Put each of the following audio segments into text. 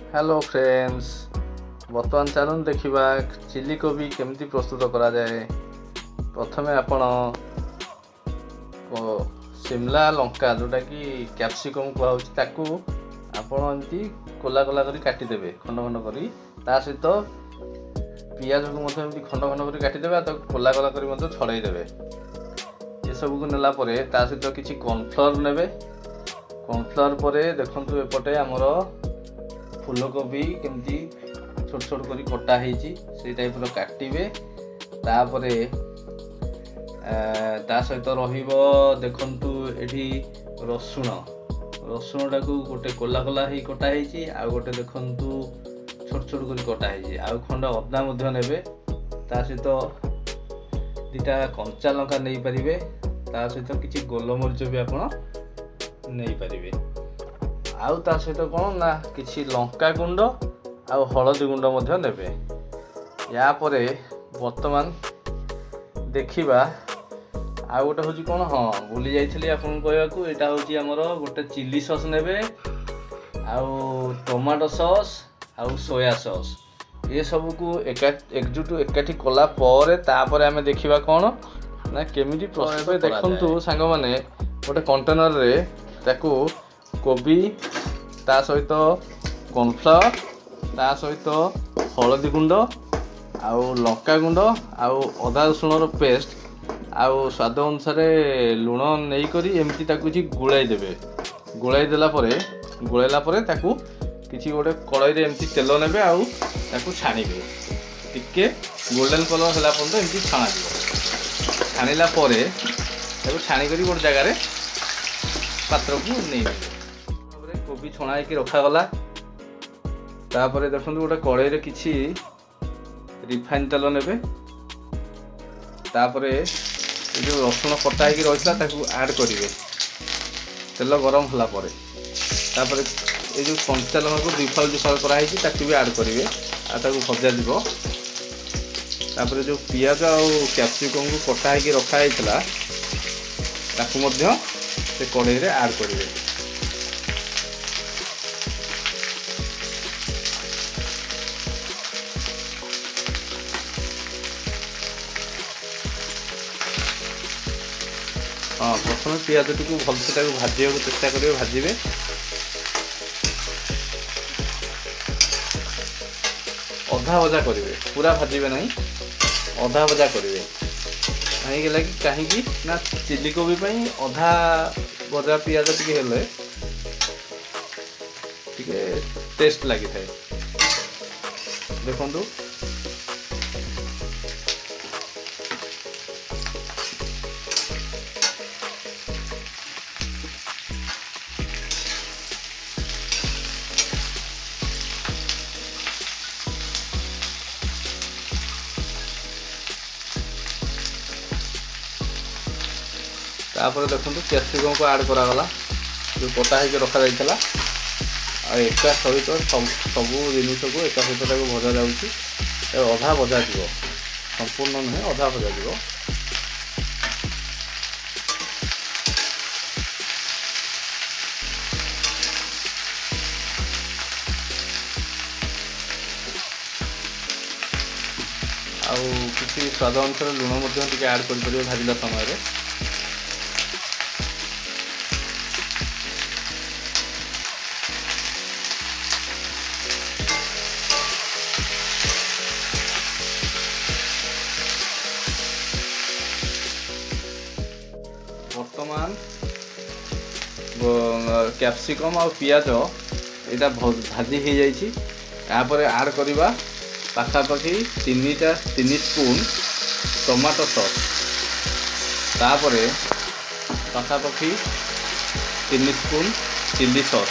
Hello friends, बर्तमान चलूँ देखा चिली कोबी केमती प्रस्तुत करा जाए। प्रथमे आपण शिमला लंका जोटा कि कैप्सिकम कहूँ ताकू आपण एमती कोला कोला करी काटिदेवे खंड खंड करी ता सहित पियाज को एमती खंड खंड करी काटिदेवे ताकू कोला कोला करी छड़ाईदेवे। ये सब को नेला परे ता सहित किछि कॉर्नफ्लोर नेबे। कॉर्नफ्लोर परे देखंतु एपटे हमर फूलकोबी केमती छोट छोट करी कटा होती से टाइप काटिबे। तापरे ता सहित रहिबो देखंतु एठी रसुण रसुण टाकू गोटे कोला कोला ही कटा होती आ गोटे देखंतु छोट छोट करी कटा होती आ खंड अदा मध्य नेबे। ता सहित दीटा कंचा लंका नहीं पारिबे। ता सहित किछि गोलमरिच भी आपण नहीं पारिबे। आउ ता सहित कौन ना किछि लंका गुंड आउ हलदी गुंड मध्य नेबे। या परे वर्तमान देखिबा आउ गोटे हूँ कौन हाँ भूली जाइए आपन कहवाकू एटा हूँ आमर गोटे चिली सॉस नेबे आउ टमाटो सॉस आउ सोया सॉस ये सब को एकजुट एकाठी कला परे तापर आमे देखिबा कौन ना केमिति प्रस्तुत देखंतु सांग माने गोटे कंटेनर रे ताकू कोबी ता सहित कॉर्नफ्लावर ता सहित हलदी गुंड आउ लंका गुंड आउ अदा रसुण पेस्ट आउ स्वाद अनुसार लुण नहीं करी एमती ताकू गुड़ाई देबे। गुड़ाई देला परे ताकू किछि गोटे कड़ाई रे एमती तेल नेबे आउ ताकू छाणीबे। टिके गोल्डन कलर होला पर्यंत एमती छाणा दिबो। छाणीला परे ताकू छाणी करी गोटे जगह रे पात्र को नहीं देबे। कोबी छणा होकर रखागला। तापर देखो गोटे कड़ाई रे किछि रिफाइन तेल नेबे। तापर जो रसुण कटा होकर रही ताकू ऐड करेंगे। तेल गरम होला परे तापर ये जो कंचा लंका को दुफाल कराई ताकू भी ऐड करेंगे आ ताकू भजा जीव। तापर जो पियाज और कैप्सिकम को कटा होकर रखाई ताकू मध्य से कड़ाई रे ऐड करेंगे। हाँ प्रथम पियाज टी भलसे भाजा चेष्टा करेंगे भाजबे। अधा भजा करेंगे पूरा भाजबे नहीं अधा भजा करेंगे कहीं ना चिली कोबी अधा भजा पियाज टी टेस्ट लगी था। देखो तापर देखो कैप्सिकम को ऐड करागला जो कटा होकर रखा जाइए एका सहित सब जिनस को एका सहित भजा जाऊँगी। अधा भजा जीव संपूर्ण नुहे अधा भजा जीव। आउ किसी स्वाद अनुसार लुण ऐड कर भाजिला समय। वर्तमान कैप्सिकम और पियाज यहाँ भाजी हो जापर ऐड करवा पाखापाखि 3 स्पून टमाटो सॉस। तापर पाखापाखि 3 स्पून चिली सॉस।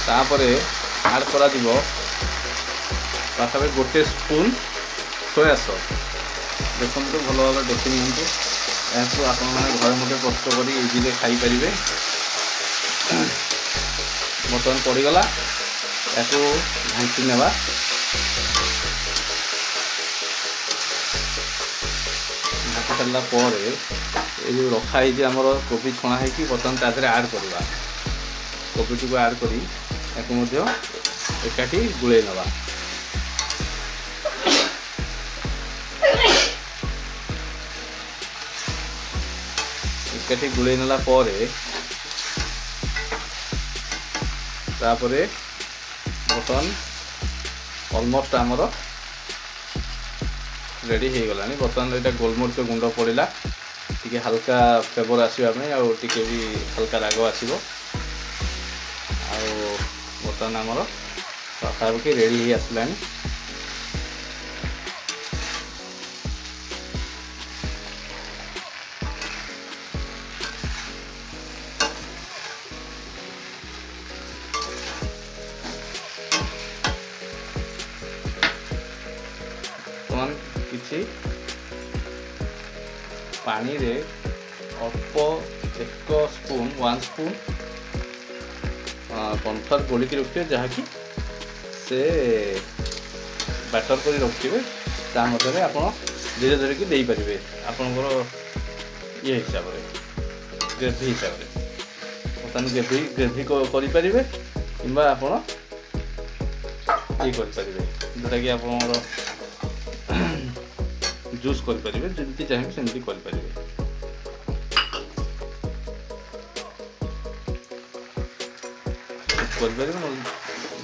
तापर ऐड करा दिबो पाखापाखि 1 स्पून सोया सॉस। देखो भल भाव देखी नियंतु यहाँ आप घर मध्य प्रस्तुत कर इजिली खाई पारे। बर्तमान पड़गला या ढांकी नेबा। ढांकी सारा ये जो रखाई आमर कोबी छणा है बर्तमान ता देहरे आड करवा कोबी को आड करी एकाठी गुले नवा एकाठी गुले नेला तापरे बर्तमान ऑलमोस्ट आमर रेडी हो गला बर्तमान यहाँ गोलमरीच गुंड पड़ा टी हल्का फ्लेवर आसवाई आउ टी भी हल्का राग आसो बर्तमान आमर पाखापाखि रेडी हो आसला किसी पानी रे अल्प 1 स्पून 1 स्पून कॉर्नफ्लोर गोलिक रखिए जहाँकि से बैटर कर रखिए मध्य आप धीरे धीरे कि दे पारे आपणकर ये हिसाब से ग्रेवी हिसाब से बर्तमान ग्रेवी करें कि आप ये करें जोटा कि आप जूस करें जमी चाहिए सेमती करें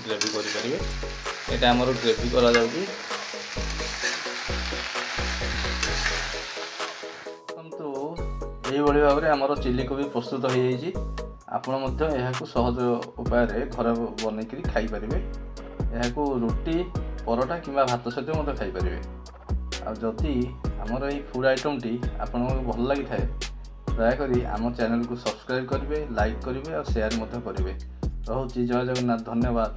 ग्रेवी करें यहाँ आमर ग्रेवी करा यही भाव में आमर चिली कोबी प्रस्तुत हो जाइए आपण यहाँ सहज उपाय घर बनईकरी खाईपारे यहाँ रुटी परोटा कि भात सहित खाईपारे आदि आमर ये फूड आइटम टी आपन भल लगी थाए दयाकोरी आम चैनल को सब्सक्राइब करेंगे लाइक करेंगे और शेयर करेंगे रोचे जय जगन्नाथ धन्यवाद।